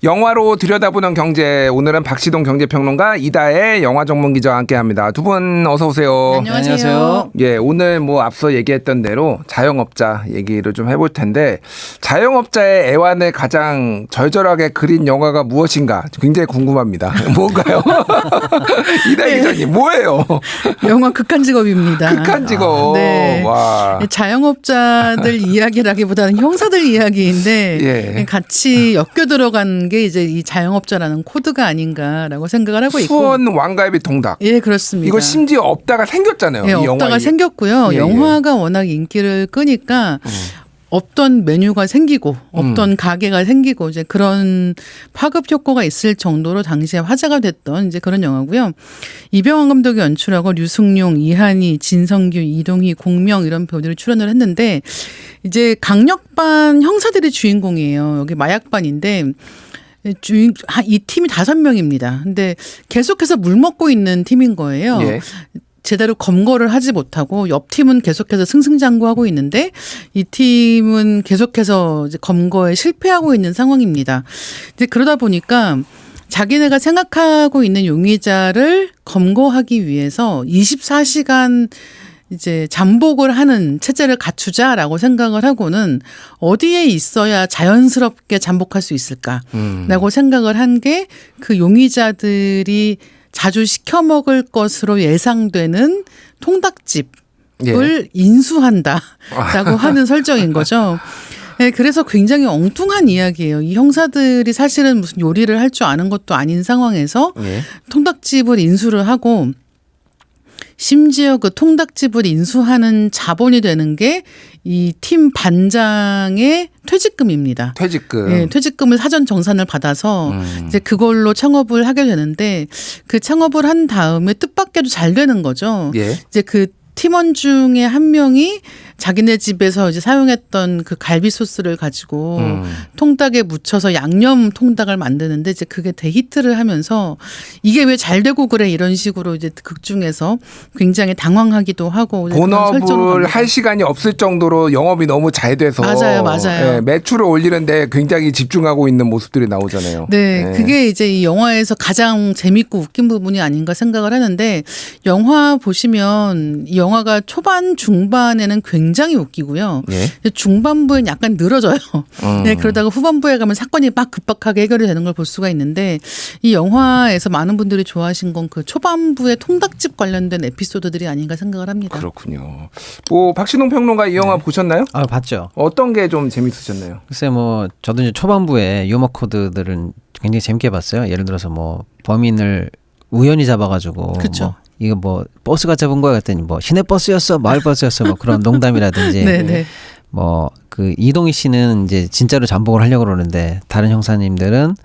영화로 들여다보는 경제, 오늘은 박시동 경제평론가, 이다혜 영화 전문 기자와 함께합니다. 두 분 어서 오세요. 안녕하세요. 예, 오늘 뭐 앞서 얘기했던 대로 자영업자 얘기를 좀 해볼 텐데, 자영업자의 애환을 가장 절절하게 그린 영화가 무엇인가 굉장히 궁금합니다. 뭔가요? 이다혜 기자님 뭐예요? 영화 극한직업입니다. 극한직업. 네. 와. 자영업자들 이야기라기보다는 형사들 이야기인데 예. 같이 엮여 들어간 게 이제 이 자영업자라는 코드가 아닌가라고 생각을 하고 있고. 후원 완가입이 통닭. 예, 그렇습니다. 이거 심지어 없다가 생겼잖아요. 예, 이 없다가 영화. 생겼고요. 예, 영화가 워낙 인기를 끄니까 없던 메뉴가 생기고 없던 가게가 생기고 이제 그런 파급 효과가 있을 정도로 당시에 화제가 됐던 이제 그런 영화고요. 이병헌 감독이 연출하고 류승룡, 이한희, 진성규, 이동희, 공명 이런 배우들이 출연을 했는데 이제 강력반 형사들이 주인공이에요. 여기 마약반인데 이 팀이 5명입니다. 근데 계속해서 물먹고 있는 팀인 거예요. 예. 제대로 검거를 하지 못하고 옆 팀은 계속해서 승승장구하고 있는데 이 팀은 계속해서 이제 검거에 실패하고 있는 상황입니다. 이제 그러다 보니까 자기네가 생각하고 있는 용의자를 검거하기 위해서 24시간 이제 잠복을 하는 체제를 갖추자라고 생각을 하고는 어디에 있어야 자연스럽게 잠복할 수 있을까라고 생각을 한 게 그 용의자들이 자주 시켜 먹을 것으로 예상되는 통닭집을 인수한다라고 하는 설정인 거죠. 네, 그래서 굉장히 엉뚱한 이야기예요. 이 형사들이 사실은 무슨 요리를 할 줄 아는 것도 아닌 상황에서 통닭집을 인수를 하고 심지어 그 통닭집을 인수하는 자본이 되는 게 이 팀 반장의 퇴직금입니다. 퇴직금. 네, 퇴직금을 사전 정산을 받아서 이제 그걸로 창업을 하게 되는데 그 창업을 한 다음에 뜻밖에도 잘 되는 거죠. 예. 이제 그 팀원 중에 한 명이 자기네 집에서 이제 사용했던 그 갈비 소스를 가지고 통닭에 묻혀서 양념 통닭을 만드는데 이제 그게 대히트를 하면서 이게 왜 잘 되고 그래 이런 식으로 이제 극 중에서 굉장히 당황하기도 하고 본업을 할 시간이 없을 정도로 영업이 너무 잘 돼서 맞아요. 예, 매출을 올리는데 굉장히 집중하고 있는 모습들이 나오잖아요. 네, 예. 그게 이제 이 영화에서 가장 재밌고 웃긴 부분이 아닌가 생각을 하는데 영화 보시면 이 영화가 초반 중반에는 굉장히 웃기고요. 예. 중반부엔 약간 늘어져요. 네, 그러다가 후반부에 가면 사건이 막 급박하게 해결이 되는 걸 볼 수가 있는데 이 영화에서 많은 분들이 좋아하신 건 그 초반부의 통닭집 관련된 에피소드들이 아닌가 생각을 합니다. 그렇군요. 뭐 박신홍 평론가 이 영화 보셨나요? 아, 봤죠. 어떤 게 좀 재밌으셨나요? 글쎄 뭐 저도 이제 초반부에 유머 코드들은 굉장히 재밌게 봤어요. 예를 들어서 뭐 범인을 우연히 잡아가지고 그렇죠. 뭐 이거 뭐 버스가 잡은 거야 그랬더니 뭐 시내 버스였어, 마을 버스였어, 뭐 그런 농담이라든지. 네네. 뭐 그 이동희 씨는 이제 진짜로 잠복을 하려고 그러는데 다른 형사님들은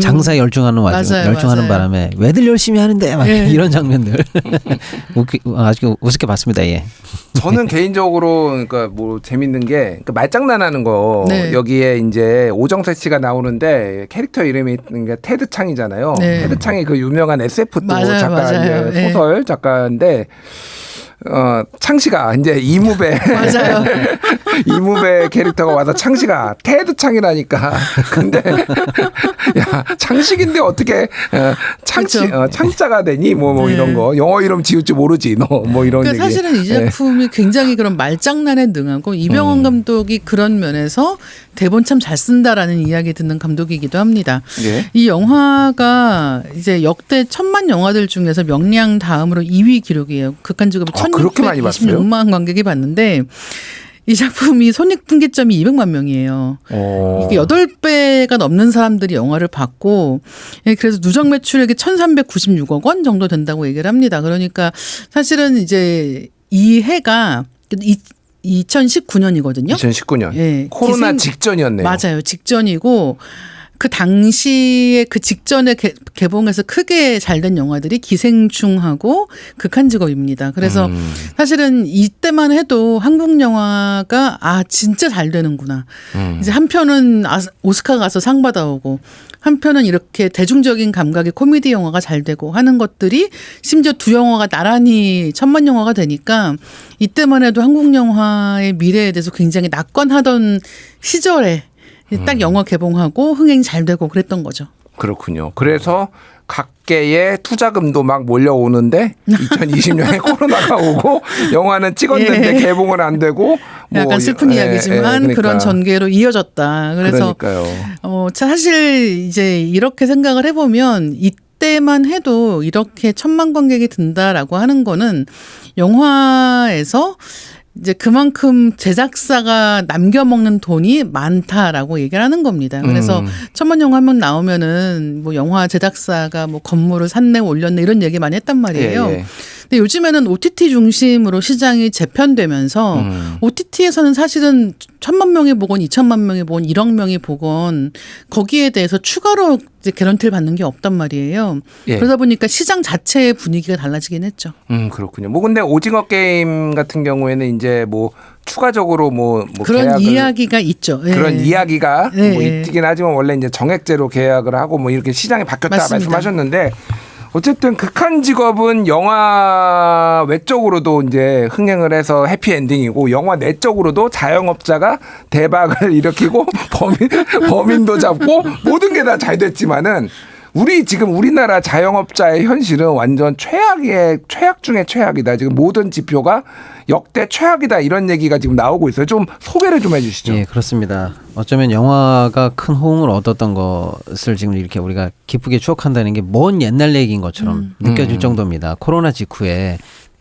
장사에 열중하는 열중하는 바람에 왜들 열심히 하는데 막 이런 장면들 아주 우습게 봤습니다. 예. 저는 개인적으로 그러니까 뭐 재밌는 게 그러니까 말장난하는 거 네. 여기에 이제 오정세 씨가 나오는데 캐릭터 이름이 그러니까 테드 창이잖아요. 네. 테드 창이 그 유명한 SF 또 맞아요, 작가 맞아요. 이제 소설 작가인데 창씨가 이제 이무배 맞아요. 이무배 캐릭터가 와서 창씨가 테드 창이라니까. 근데 야 창식인데 어떻게 창씨 그렇죠. 창자가 되니 뭐 네. 이런 거 영어 이름 지을 줄 모르지 너 뭐 이런 그러니까 얘기. 사실은 이 작품이 굉장히 그런 말장난에 능하고 이병헌 감독이 그런 면에서 대본 참 잘 쓴다라는 이야기 듣는 감독이기도 합니다. 예. 이 영화가 이제 역대 1000만 영화들 중에서 명량 다음으로 2위 기록이에요. 극한직업이 그렇게 많이 봤어요? 1626만 관객이 봤는데 이 작품이 손익분기점이 200만 명이에요. 이게 8배가 넘는 사람들이 영화를 봤고 그래서 누적 매출액이 1396억 원 정도 된다고 얘기를 합니다. 그러니까 사실은 이제 이 해가 2019년이거든요. 2019년. 예. 코로나 직전이었네요. 맞아요. 직전이고 그 당시에 그 직전에 개봉해서 크게 잘 된 영화들이 기생충하고 극한직업입니다. 그래서 사실은 이때만 해도 한국 영화가 진짜 잘 되는구나. 이제 한 편은 오스카 가서 상 받아오고 한 편은 이렇게 대중적인 감각의 코미디 영화가 잘 되고 하는 것들이 심지어 두 영화가 나란히 1000만 영화가 되니까 이때만 해도 한국 영화의 미래에 대해서 굉장히 낙관하던 시절에 딱 영화 개봉하고 흥행이 잘 되고 그랬던 거죠. 그렇군요. 그래서 각계의 투자금도 막 몰려오는데 2020년에 코로나가 오고 영화는 찍었는데 예. 개봉은 안 되고 약간 슬픈 이야기지만 그러니까. 그런 전개로 이어졌다. 그래서 그러니까요. 사실 이제 이렇게 생각을 해보면 이때만 해도 이렇게 1,000만 관객이 든다라고 하는 거는 영화에서 이제 그만큼 제작사가 남겨먹는 돈이 많다라고 얘기를 하는 겁니다. 그래서 1,000만 영화 한 명 나오면은 뭐 영화 제작사가 뭐 건물을 샀네 올렸네 이런 얘기 많이 했단 말이에요. 예. 근데 요즘에는 OTT 중심으로 시장이 재편되면서 OTT에서는 사실은 1,000만 명이 보건 2,000만 명이 보건 1억 명이 보건 거기에 대해서 추가로 이제 개런티를 받는 게 없단 말이에요. 예. 그러다 보니까 시장 자체의 분위기가 달라지긴 했죠. 그렇군요. 뭐 근데 오징어 게임 같은 경우에는 이제 뭐 추가적으로 뭐 그런 이야기가 있죠. 그런 이야기가 네. 뭐 있긴 하지만 원래 이제 정액제로 계약을 하고 뭐 이렇게 시장이 바뀌었다 맞습니다. 말씀하셨는데 어쨌든 극한 직업은 영화 외적으로도 이제 흥행을 해서 해피엔딩이고 영화 내적으로도 자영업자가 대박을 일으키고 범인도 잡고 모든 게 다 잘 됐지만은 지금 우리나라 자영업자의 현실은 완전 최악 중에 최악이다. 지금 모든 지표가 역대 최악이다. 이런 얘기가 지금 나오고 있어요. 좀 소개를 좀 해주시죠. 예, 그렇습니다. 어쩌면 영화가 큰 호응을 얻었던 것을 지금 이렇게 우리가 기쁘게 추억한다는 게 먼 옛날 얘기인 것처럼 느껴질 정도입니다. 코로나 직후에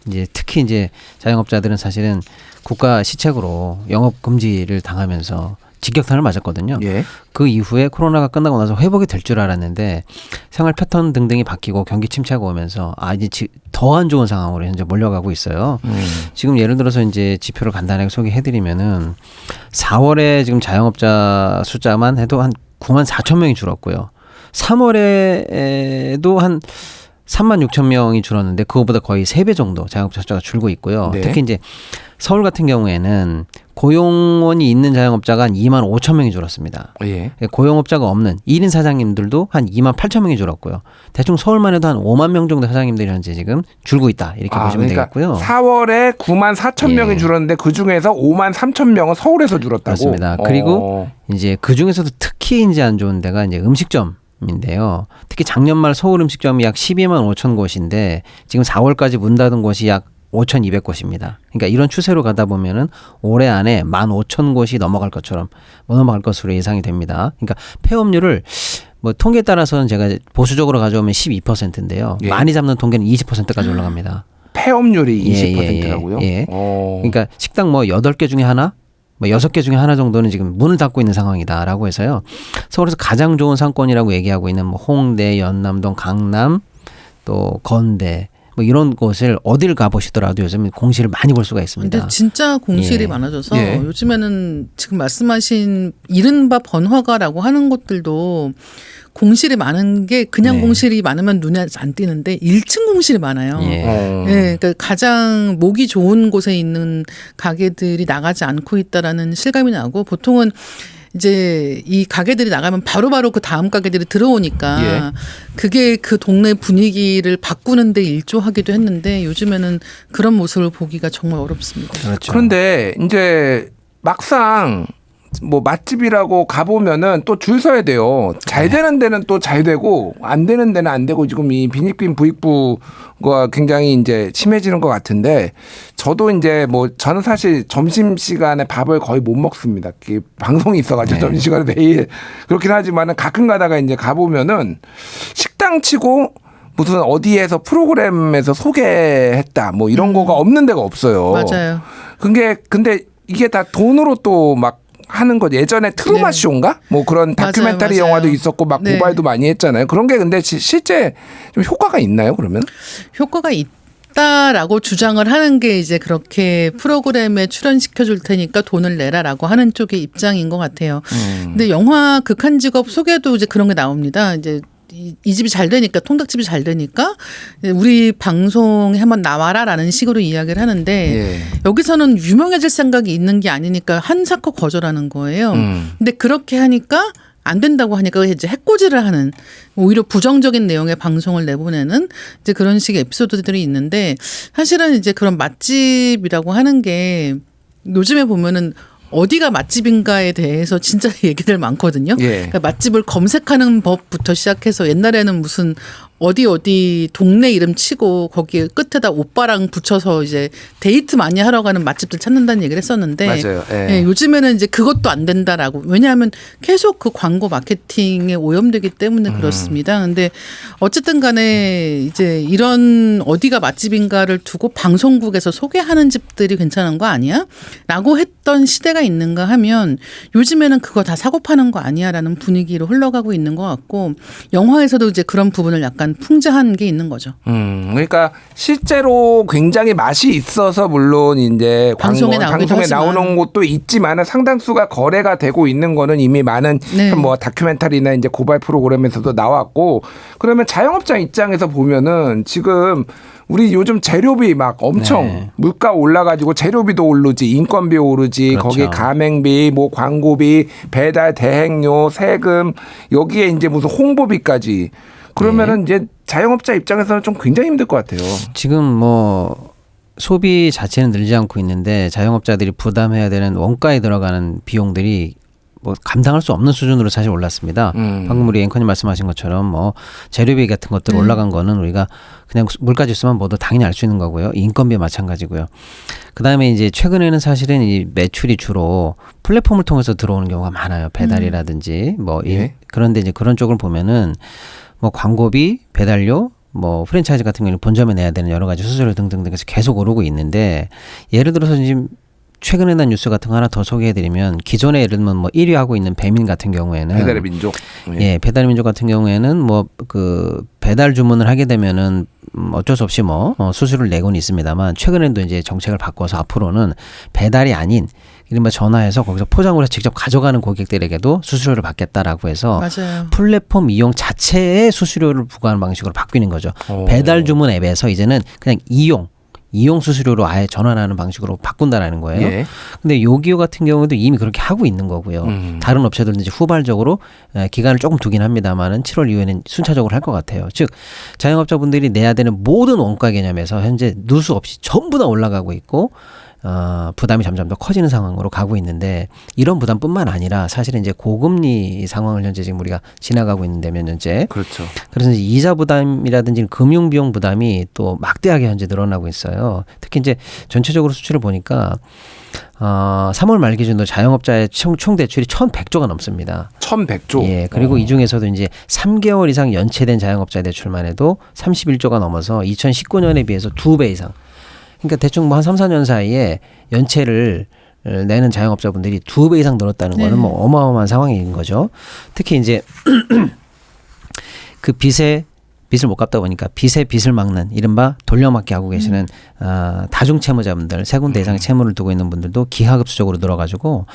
이제 특히 이제 자영업자들은 사실은 국가 시책으로 영업 금지를 당하면서 직격탄을 맞았거든요. 예. 그 이후에 코로나가 끝나고 나서 회복이 될 줄 알았는데 생활 패턴 등등이 바뀌고 경기 침체가 오면서 이제 더 안 좋은 상황으로 현재 몰려가고 있어요. 지금 예를 들어서 이제 지표를 간단하게 소개해드리면은 4월에 지금 자영업자 숫자만 해도 한 9만 4천 명이 줄었고요. 3월에도 한 3만 6천 명이 줄었는데 그거보다 거의 3배 정도 자영업자 숫자가 줄고 있고요. 네. 특히 이제 서울 같은 경우에는 고용원이 있는 자영업자가 한 2만 5천 명이 줄었습니다. 예. 고용업자가 없는 1인 사장님들도 한 2만 8천 명이 줄었고요. 대충 서울만 해도 한 5만 명 정도 사장님들이 현재 지금 줄고 있다. 이렇게 보시면 그러니까 되겠고요. 4월에 9만 4천 예. 명이 줄었는데 그중에서 5만 3천 명은 서울에서 줄었다고. 그렇습니다. 그리고 이제 그 중에서도 특히 이제 안 좋은 데가 이제 음식점인데요. 특히 작년 말 서울 음식점이 약 12만 5천 곳인데 지금 4월까지 문 닫은 곳이 약 5,200곳입니다. 그러니까 이런 추세로 가다 보면은 올해 안에 15,000곳이 넘어갈 것으로 예상이 됩니다. 그러니까 폐업률을 뭐 통계에 따라서는 제가 보수적으로 가져오면 12%인데요. 예. 많이 잡는 통계는 20%까지 올라갑니다. 폐업률이 예, 20%라고요? 예. 그러니까 식당 뭐 8개 중에 하나, 뭐 6개 중에 하나 정도는 지금 문을 닫고 있는 상황이다라고 해서요. 서울에서 가장 좋은 상권이라고 얘기하고 있는 뭐 홍대, 연남동, 강남, 또 건대 뭐 이런 곳을 어딜 가보시더라도 요즘 공시를 많이 볼 수가 있습니다. 근데 진짜 공실이 예. 많아져서 예. 요즘에는 지금 말씀하신 이른바 번화가라고 하는 곳들도 공실이 많은 게 그냥 네. 공실이 많으면 눈에 안 띄는데 1층 공실이 많아요. 예. 예, 그러니까 가장 목이 좋은 곳에 있는 가게들이 나가지 않고 있다라는 실감이 나고 보통은 이제 이 가게들이 나가면 바로바로 그 다음 가게들이 들어오니까 예. 그게 그 동네 분위기를 바꾸는데 일조하기도 했는데 요즘에는 그런 모습을 보기가 정말 어렵습니다. 그렇죠. 그런데 이제 막상 뭐 맛집이라고 가보면은 또 줄 서야 돼요. 잘 되는 데는 또 잘 되고 안 되는 데는 안 되고 지금 이 빈익빈 부익부가 굉장히 이제 심해지는 것 같은데 저도 이제 뭐 저는 사실 점심 시간에 밥을 거의 못 먹습니다. 방송이 있어가지고 점심 시간에 매일 그렇긴 하지만은 가끔 가다가 이제 가보면은 식당치고 무슨 어디에서 프로그램에서 소개했다 뭐 이런 거가 없는 데가 없어요. 맞아요. 근데 이게 다 돈으로 또 막 하는 거 예전에 트루먼 쇼인가 뭐 그런 다큐멘터리 맞아요. 영화도 있었고 막 네. 고발도 많이 했잖아요. 그런 게 근데 실제 좀 효과가 있나요? 그러면? 효과가 있다라고 주장을 하는 게 이제 그렇게 프로그램에 출연시켜 줄 테니까 돈을 내라라고 하는 쪽의 입장인 것 같아요. 근데 영화 극한 직업 속에도 이제 그런 게 나옵니다. 이제 이 집이 잘 되니까 통닭집이 잘 되니까 우리 방송에 한번 나와라라는 식으로 이야기를 하는데 예. 여기서는 유명해질 생각이 있는 게 아니니까 한사코 거절하는 거예요. 근데 그렇게 하니까 안 된다고 하니까 이제 해코지를 하는 오히려 부정적인 내용의 방송을 내보내는 이제 그런 식의 에피소드들이 있는데 사실은 이제 그런 맛집이라고 하는 게 요즘에 보면은 어디가 맛집인가에 대해서 진짜 얘기들 많거든요. 예. 그러니까 맛집을 검색하는 법부터 시작해서 옛날에는 무슨 어디 동네 이름 치고 거기에 끝에다 오빠랑 붙여서 이제 데이트 많이 하러 가는 맛집들 찾는다는 얘기를 했었는데 맞아요. 예. 예, 요즘에는 이제 그것도 안 된다라고. 왜냐하면 계속 그 광고 마케팅에 오염되기 때문에 그렇습니다. 근데 어쨌든 간에 이제 이런 어디가 맛집인가를 두고 방송국에서 소개하는 집들이 괜찮은 거 아니야? 라고 했던 시대가 있는가 하면 요즘에는 그거 다 사고 파는 거 아니야? 라는 분위기로 흘러가고 있는 것 같고 영화에서도 이제 그런 부분을 약간 풍자한 게 있는 거죠. 그러니까 실제로 굉장히 맛이 있어서 물론 이제 방송에 나오는 곳도 있지만 상당수가 거래가 되고 있는 거는 이미 많은 네. 뭐 다큐멘터리나 이제 고발 프로그램에서도 나왔고 그러면 자영업자 입장에서 보면은 지금 우리 요즘 재료비 막 엄청 네. 물가 올라가지고 재료비도 오르지 인건비 오르지 그렇죠. 거기 가맹비 뭐 광고비 배달 대행료 세금 여기에 이제 무슨 홍보비까지 그러면은 이제 자영업자 입장에서는 좀 굉장히 힘들 것 같아요. 지금 뭐 소비 자체는 늘지 않고 있는데 자영업자들이 부담해야 되는 원가에 들어가는 비용들이 뭐 감당할 수 없는 수준으로 사실 올랐습니다. 방금 우리 앵커님 말씀하신 것처럼 뭐 재료비 같은 것들 올라간 거는 우리가 그냥 물가 지수만 봐도 당연히 알 수 있는 거고요. 인건비 마찬가지고요. 그다음에 이제 최근에는 사실은 이 매출이 주로 플랫폼을 통해서 들어오는 경우가 많아요. 배달이라든지 뭐 예. 그런데 이제 그런 쪽을 보면은 뭐 광고비, 배달료, 뭐 프랜차이즈 같은 경우는 본점에 내야 되는 여러 가지 수수료 등등등해서 계속 오르고 있는데 예를 들어서 지금 최근에 난 뉴스 같은 거 하나 더 소개해드리면 기존에 예를 들면 뭐 1위 하고 있는 배민 같은 경우에는 배달의 민족. 예, 배달의 민족 같은 경우에는 뭐 그 배달 주문을 하게 되면은 어쩔 수 없이 뭐 수수료를 내고는 있습니다만 최근에도 이제 정책을 바꿔서 앞으로는 배달이 아닌 이른바 전화해서 거기서 포장을 해서 직접 가져가는 고객들에게도 수수료를 받겠다라고 해서 맞아요. 플랫폼 이용 자체에 수수료를 부과하는 방식으로 바뀌는 거죠. 배달 주문 앱에서 이제는 그냥 이용 수수료로 아예 전환하는 방식으로 바꾼다라는 거예요. 예. 근데 요기요 같은 경우도 이미 그렇게 하고 있는 거고요. 다른 업체들도 이제 후발적으로 기간을 조금 두긴 합니다만은 7월 이후에는 순차적으로 할 것 같아요. 즉 자영업자분들이 내야 되는 모든 원가 개념에서 현재 누수 없이 전부 다 올라가고 있고 부담이 점점 더 커지는 상황으로 가고 있는데 이런 부담뿐만 아니라 사실은 이제 고금리 상황을 현재 지금 우리가 지나가고 있는데 몇 년째. 그렇죠. 그래서 이제 이자 부담이라든지 금융 비용 부담이 또 막대하게 현재 늘어나고 있어요. 특히 이제 전체적으로 수치를 보니까 3월 말 기준으로 자영업자의 총 대출이 1,100조가 넘습니다. 1,100조. 예. 그리고 이 중에서도 이제 3개월 이상 연체된 자영업자 대출만 해도 31조가 넘어서 2019년에 비해서 2배 이상. 그러니까 대충 뭐 한 3, 4년 사이에 연체를 내는 자영업자분들이 2배 이상 늘었다는 거는 뭐 어마어마한 상황인 거죠. 특히 이제 그 빚을 못 갚다 보니까 빚을 막는 이른바 돌려막기 하고 계시는 다중 채무자분들 세 군데 이상의 채무를 두고 있는 분들도 기하급수적으로 늘어가지고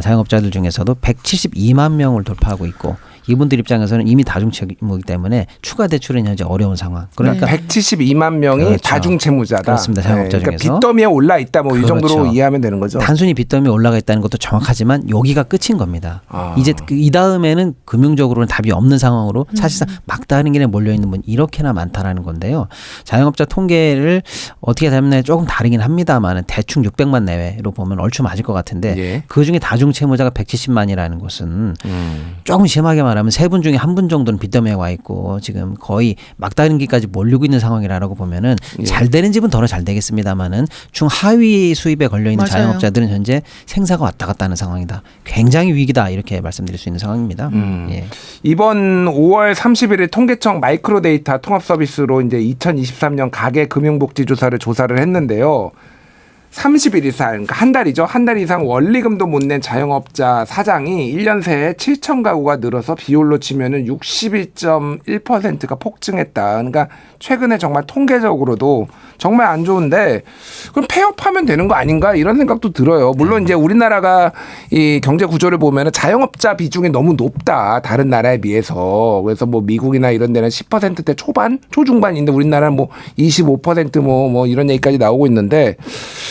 자영업자들 중에서도 172만 명을 돌파하고 있고 이분들 입장에서는 이미 다중채무이기 때문에 추가 대출은 현재 어려운 상황. 그러니까 172만 명이 그렇죠. 다중채무자다. 그렇습니다. 자영업자 그러니까 중에서. 빚더미에 올라 있다. 뭐 이 그렇죠. 정도로 이해하면 되는 거죠. 단순히 빚더미에 올라가 있다는 것도 정확하지만 여기가 끝인 겁니다. 이제 이 다음에는 금융적으로는 답이 없는 상황으로 사실상 막다른 길에 몰려 있는 분 이렇게나 많다라는 건데요. 자영업자 통계를 어떻게 잡느냐에 조금 다르긴 합니다만 대충 600만 내외로 보면 얼추 맞을 것 같은데 예. 그중에 다중채무자가 170만이라는 것은 조금 심하게 말하면 3분 중에 1분 정도는 빚더미에 와 있고 지금 거의 막다른 길까지 몰리고 있는 상황이라고 보면은 예. 잘 되는 집은 더러 잘 되겠습니다만은 중하위 수입에 걸려 있는 맞아요. 자영업자들은 현재 생사가 왔다 갔다 하는 상황이다. 굉장히 위기다 이렇게 말씀드릴 수 있는 상황입니다. 예. 이번 5월 31일 통계청 마이크로데이터 통합 서비스로 이제 2023년 가계 금융복지조사를 조사를 했는데요. 30일 이상, 그러니까 한 달이죠. 한 달 이상 원리금도 못 낸 자영업자 사장이 1년 새에 7천 가구가 늘어서 비율로 치면은 61.1%가 폭증했다. 그러니까 최근에 정말 통계적으로도 정말 안 좋은데 그럼 폐업하면 되는 거 아닌가 이런 생각도 들어요. 물론 이제 우리나라가 이 경제 구조를 보면은 자영업자 비중이 너무 높다. 다른 나라에 비해서. 그래서 뭐 미국이나 이런 데는 10%대 초중반인데 우리나라는 뭐 25% 뭐 이런 얘기까지 나오고 있는데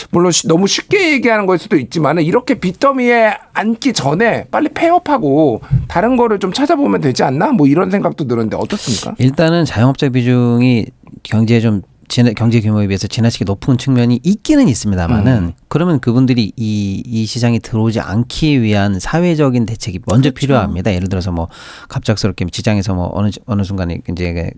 물론 너무 쉽게 얘기하는 걸 수도 있지만 이렇게 빚더미에 앉기 전에 빨리 폐업하고 다른 거를 좀 찾아보면 되지 않나? 뭐 이런 생각도 드는데 어떻습니까? 일단은 자영업자 비중이 경제에 좀 경제 규모에 비해서 지나치게 높은 측면이 있기는 있습니다만은 그러면 그분들이 이 시장에 들어오지 않기 위한 사회적인 대책이 먼저 그렇죠. 필요합니다. 예를 들어서 뭐 갑작스럽게 직장에서 뭐 어느 순간에 이제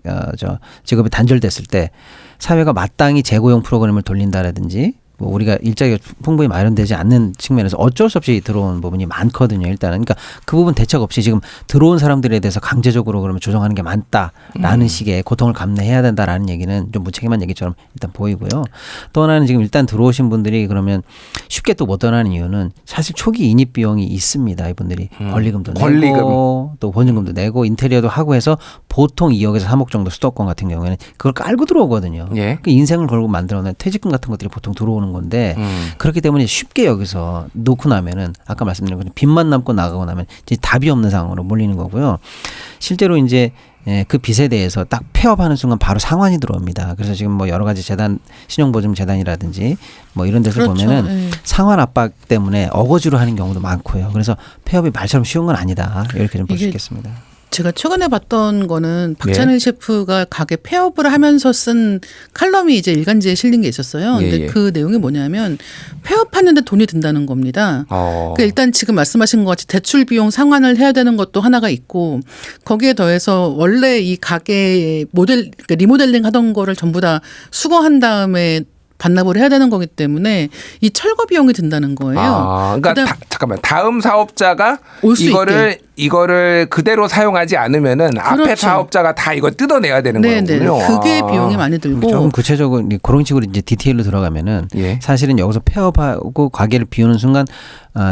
직업이 단절됐을 때 사회가 마땅히 재고용 프로그램을 돌린다라든지 뭐 우리가 일자리가 풍부히 마련되지 않는 측면에서 어쩔 수 없이 들어온 부분이 많거든요. 일단은 그러니까 그 부분 대책 없이 지금 들어온 사람들에 대해서 강제적으로 그러면 조정하는 게 많다라는 식의 고통을 감내해야 된다라는 얘기는 좀 무책임한 얘기처럼 일단 보이고요. 또 하나는 지금 일단 들어오신 분들이 그러면 쉽게 또 못 떠나는 이유는 사실 초기 인입 비용이 있습니다. 이분들이 권리금도 내고 또 보증금도 내고 인테리어도 하고 해서 보통 2억에서 3억 정도 수도권 같은 경우에는 그걸 깔고 들어오거든요. 예. 그 인생을 걸고 만들어낸 퇴직금 같은 것들이 보통 들어오는 건데 그렇기 때문에 쉽게 여기서 놓고 나면은 아까 말씀드린 것처럼 빚만 남고 나가고 나면 이제 답이 없는 상황으로 몰리는 거고요. 실제로 이제 그 빚에 대해서 딱 폐업하는 순간 바로 상환이 들어옵니다. 그래서 지금 뭐 여러 가지 재단, 신용보증재단이라든지 뭐 이런 데서 그렇죠. 보면은 상환 압박 때문에 어거지로 하는 경우도 많고요. 그래서 폐업이 말처럼 쉬운 건 아니다. 이렇게 좀 볼 수 있겠습니다. 제가 최근에 봤던 거는 박찬일 셰프가 가게 폐업을 하면서 쓴 칼럼이 이제 일간지에 실린 게 있었어요. 근데 그 내용이 뭐냐면 폐업하는데 돈이 든다는 겁니다. 그러니까 일단 지금 말씀하신 것 같이 대출 비용 상환을 해야 되는 것도 하나가 있고 거기에 더해서 원래 이 가게 그러니까 리모델링 하던 거를 전부 다 수거한 다음에 반납을 해야 되는 거기 때문에 이 철거 비용이 든다는 거예요. 그러니까 잠깐만 다음 사업자가 이거를 그대로 사용하지 않으면은 앞에 그렇죠. 사업자가 다 이거 뜯어내야 되는 거군요. 그게 비용이 많이 들고 조금 구체적으로 그런 식으로 이제 디테일로 들어가면은 사실은 여기서 폐업하고 가게를 비우는 순간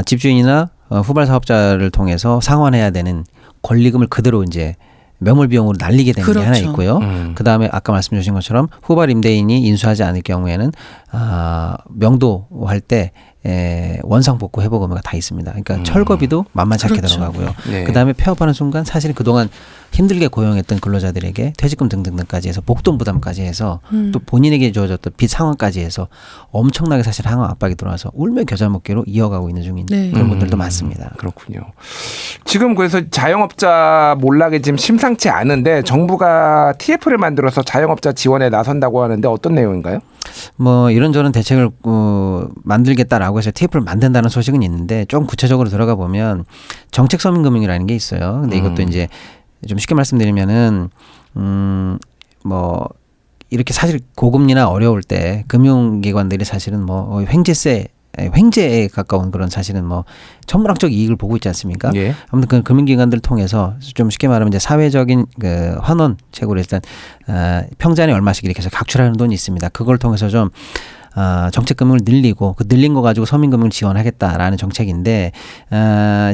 집주인이나 후발 사업자를 통해서 상환해야 되는 권리금을 그대로 이제 매몰 비용으로 날리게 되는 게 하나 있고요. 그다음에 아까 말씀 주신 것처럼 후발 임대인이 인수하지 않을 경우에는 명도할 때 원상 복구 회복 의무가 다 있습니다. 그러니까 철거비도 만만치 않게 들어가고요. 그다음에 폐업하는 순간 사실 그동안 힘들게 고용했던 근로자들에게 퇴직금 등등까지 해서 목돈 부담까지 해서 또 본인에게 주어졌던 빚 상환까지 해서 엄청나게 사실 상황 압박이 들어와서 울며 겨자 먹기로 이어가고 있는 중인 그런 분들도 많습니다. 그렇군요. 지금 그래서 자영업자 몰락이 지금 심상치 않은데 정부가 TF를 만들어서 자영업자 지원에 나선다고 하는데 어떤 내용인가요? 뭐 이런저런 대책을 만들겠다라고 해서 TF를 만든다는 소식은 있는데 좀 구체적으로 들어가 보면 정책 서민금융이라는 게 있어요. 근데 이것도 이제 좀 쉽게 말씀드리면은 뭐 이렇게 사실 고금리나 어려울 때 금융기관들이 사실은 뭐 횡재에 가까운 그런 사실은 뭐 천문학적 이익을 보고 있지 않습니까? 아무튼 그 금융기관들을 통해서 좀 쉽게 말하면 이제 사회적인 그 환원책으로 일단 평잔에 얼마씩 이렇게 해서 각출하는 돈이 있습니다. 그걸 통해서 좀 정책금융을 늘리고 그 늘린 거 가지고 서민금융을 지원하겠다라는 정책인데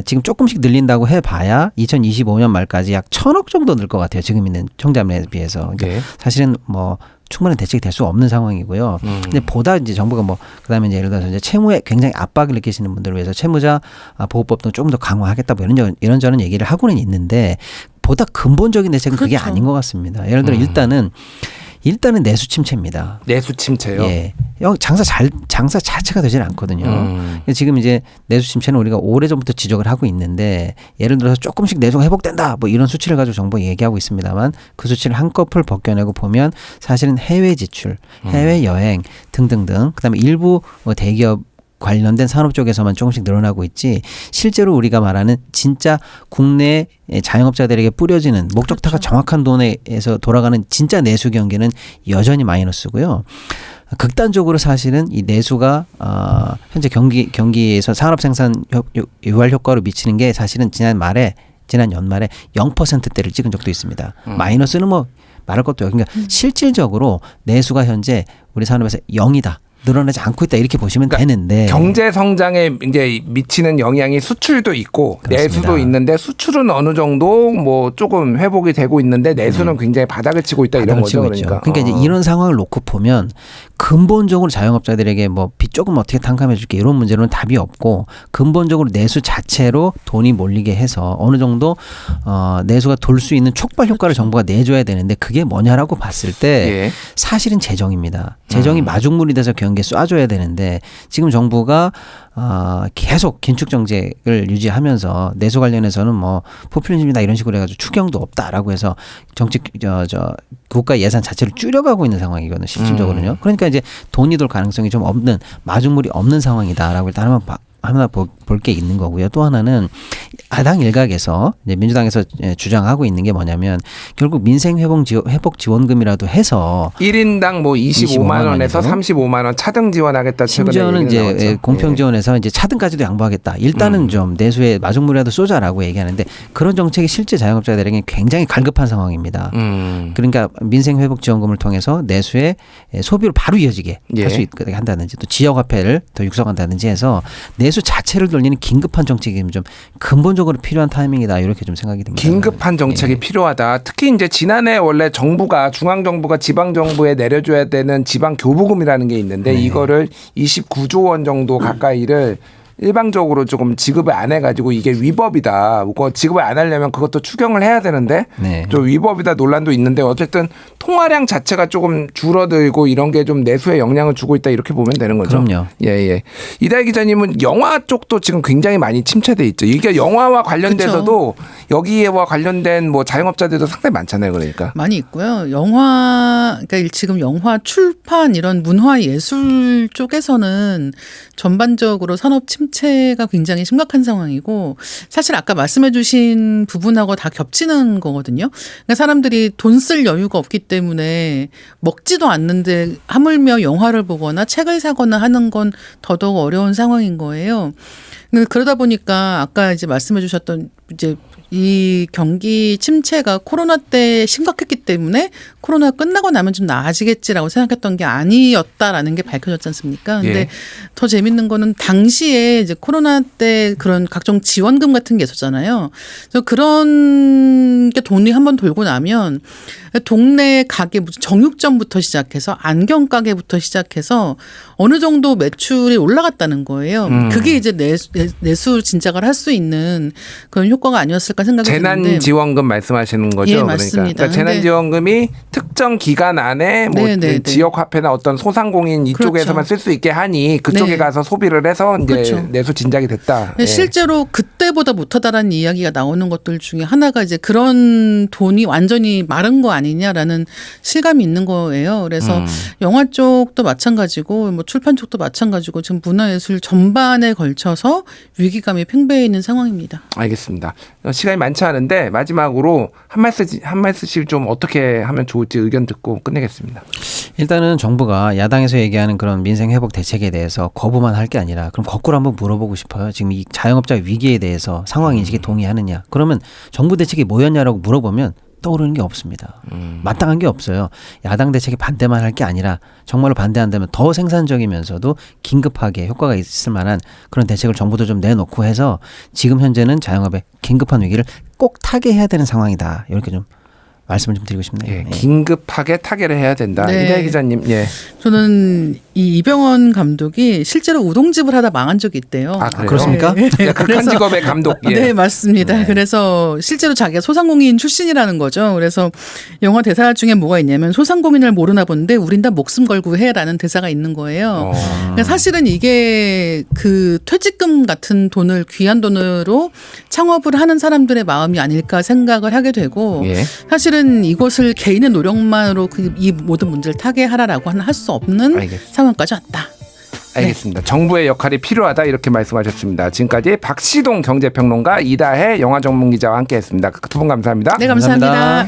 지금 조금씩 늘린다고 해봐야 2025년 말까지 약 1,000억 정도 늘 것 같아요. 지금 있는 총자금에 비해서. 그러니까 사실은 뭐 충분한 대책이 될 수 없는 상황이고요. 근데 보다 이제 정부가 뭐 그다음에 이제 예를 들어서 이제 채무에 굉장히 압박을 느끼시는 분들을 위해서 채무자 보호법 등 좀 더 강화하겠다 뭐 이런저런 얘기를 하고는 있는데 보다 근본적인 대책은 그게 아닌 것 같습니다. 예를 들어 일단은 내수 침체입니다. 내수 침체요? 예. 장사 자체가 되질 않거든요. 지금 이제 내수 침체는 우리가 오래전부터 지적을 하고 있는데 예를 들어서 조금씩 내수가 회복된다 뭐 이런 수치를 가지고 정부가 얘기하고 있습니다만 그 수치를 한꺼풀 벗겨내고 보면 사실은 해외 지출, 해외 여행 등등등 그다음에 일부 대기업 관련된 산업 쪽에서만 조금씩 늘어나고 있지 실제로 우리가 말하는 진짜 국내 자영업자들에게 뿌려지는 목적타가 정확한 돈에서 돌아가는 진짜 내수 경기는 여전히 마이너스고요. 극단적으로 사실은 이 내수가 현재 경기에서 산업 생산 유발 효과로 미치는 게 사실은 지난 연말에 0%대를 찍은 적도 있습니다. 마이너스는 뭐 말할 것도 없고 그러니까 실질적으로 내수가 현재 우리 산업에서 0이다. 늘어나지 않고 있다 이렇게 보시면 되는데 경제 성장에 이제 미치는 영향이 수출도 있고 그렇습니다. 내수도 있는데 수출은 어느 정도 뭐 조금 회복이 되고 있는데 내수는 굉장히 바닥을 치고 있다 이런 거죠. 그러니까 이제 이런 상황을 놓고 보면 근본적으로 자영업자들에게 뭐 빚 조금 어떻게 탕감해 줄게 이런 문제로는 답이 없고 근본적으로 내수 자체로 돈이 몰리게 해서 어느 정도 내수가 돌 수 있는 촉발 효과를 정부가 내줘야 되는데 그게 뭐냐라고 봤을 때 사실은 재정입니다. 재정이 마중물이 돼서 경기 전개 쏴줘야 되는데 지금 정부가 계속 긴축 정책을 유지하면서 내수 관련해서는 뭐 포퓰리즘이다 이런 식으로 해가지고 추경도 없다라고 해서 정책 국가 예산 자체를 줄여가고 있는 상황이거든요. 실질적으로는요. 그러니까 이제 돈이 돌 가능성이 좀 없는 마중물이 없는 상황이다라고 일단 하나 볼 게 있는 거고요. 또 하나는 야당 일각에서 이제 민주당에서 주장하고 있는 게 뭐냐면 결국 민생 회복 지원금이라도 해서 1인당 뭐 25만 원에서 35만 원 차등 지원하겠다. 심지어는 이제 공평 지원에서 이제 차등까지도 양보하겠다. 일단은 좀 내수에 마중물이라도 쏘자라고 얘기하는데 그런 정책이 실제 자영업자들에게 굉장히 갈급한 상황입니다. 그러니까 민생 회복 지원금을 통해서 내수의 소비로 바로 이어지게 할 수 있게 한다든지 또 지역 화폐를 더 육성한다든지 해서 내수 자체를 돌리는 긴급한 정책이 좀 근본적으로 필요한 타이밍이다 이렇게 좀 생각이 듭니다. 긴급한 정책이 필요하다. 특히 이제 지난해 원래 정부가 중앙 정부가 지방 정부에 내려줘야 되는 지방 교부금이라는 게 있는데 이거를 29조 원 정도 가까이를 일방적으로 조금 지급을 안 해가지고 이게 위법이다. 그거 지급을 안 하려면 그것도 추경을 해야 되는데 좀 위법이다 논란도 있는데 어쨌든 통화량 자체가 조금 줄어들고 이런 게 좀 내수에 영향을 주고 있다 이렇게 보면 되는 거죠. 그럼요. 예. 이다희 기자님은 영화 쪽도 지금 굉장히 많이 침체돼 있죠. 이게 영화와 관련돼서도 여기에와 관련된 뭐 자영업자들도 상당히 많잖아요. 그러니까 많이 있고요. 그러니까 지금 영화 출판 이런 문화 예술 쪽에서는 전반적으로 산업 침체가 굉장히 심각한 상황이고 사실 아까 말씀해 주신 부분하고 다 겹치는 거거든요. 그러니까 사람들이 돈 쓸 여유가 없기 때문에 먹지도 않는데 하물며 영화를 보거나 책을 사거나 하는 건 더더욱 어려운 상황인 거예요. 그러다 보니까 아까 이제 말씀해 주셨던 이제 이 경기 침체가 코로나 때 심각했기 때문에 코로나가 끝나고 나면 좀 나아지겠지라고 생각했던 게 아니었다라는 게 밝혀졌지 않습니까? 근데 더 재밌는 거는 당시에 이제 코로나 때 그런 각종 지원금 같은 게 있었잖아요. 그래서 그런 게 돈이 한번 돌고 나면 동네 가게 무슨 정육점부터 시작해서 안경 가게부터 시작해서 어느 정도 매출이 올라갔다는 거예요. 그게 이제 내수 진작을 할 수 있는 그런 효과가 아니었을까 생각이 드는데. 재난지원금 말씀하시는 거죠? 예, 맞습니다. 그러니까 재난지원금이 특정 기간 안에 뭐 지역 화폐나 어떤 소상공인 이쪽에서만 쓸 수 있게 하니 그쪽에 가서 소비를 해서 이제 내수 진작이 됐다. 실제로 그때보다 못하다라는 이야기가 나오는 것들 중에 하나가 이제 그런 돈이 완전히 마른 거 아니냐라는 실감이 있는 거예요. 그래서 영화 쪽도 마찬가지고 뭐 출판 쪽도 마찬가지고 지금 문화예술 전반에 걸쳐서 위기감이 팽배해 있는 상황입니다. 알겠습니다. 시간이 많지 않은데 마지막으로 한 말씀씩 좀 어떻게 하면 좋을지 의견 듣고 끝내겠습니다. 일단은 정부가 야당에서 얘기하는 그런 민생 회복 대책에 대해서 거부만 할 게 아니라 그럼 거꾸로 한번 물어보고 싶어요. 지금 이 자영업자 위기에 대해서 상황 인식에 동의하느냐. 그러면 정부 대책이 뭐였냐라고 물어보면 떠오르는 게 없습니다. 마땅한 게 없어요. 야당 대책에 반대만 할 게 아니라 정말로 반대한다면 더 생산적이면서도 긴급하게 효과가 있을 만한 그런 대책을 정부도 좀 내놓고 해서 지금 현재는 자영업의 긴급한 위기를 꼭 타개해야 되는 상황이다. 이렇게 좀 말씀을 좀 드리고 싶네요. 긴급하게 타개를 해야 된다. 이다희 기자님. 저는 이 이병헌 감독이 실제로 우동집을 하다 망한 적이 있대요. 아, 그래요? 그렇습니까? 극한 직업의 감독. 네, 맞습니다. 그래서 실제로 자기가 소상공인 출신이라는 거죠. 그래서 영화 대사 중에 뭐가 있냐면 소상공인을 모르나 본데 우린 다 목숨 걸고 해라는 대사가 있는 거예요. 그러니까 사실은 이게 그 퇴직금 같은 돈을 귀한 돈으로 창업을 하는 사람들의 마음이 아닐까 생각을 하게 되고 사실은 이것을 개인의 노력만으로 이 모든 문제를 타개하라라고 할 수 없는 상황까지 왔다. 알겠습니다. 정부의 역할이 필요하다 이렇게 말씀하셨습니다. 지금까지 박시동 경제평론가 이다혜 영화전문기자와 함께했습니다. 두 분 감사합니다. 네, 감사합니다.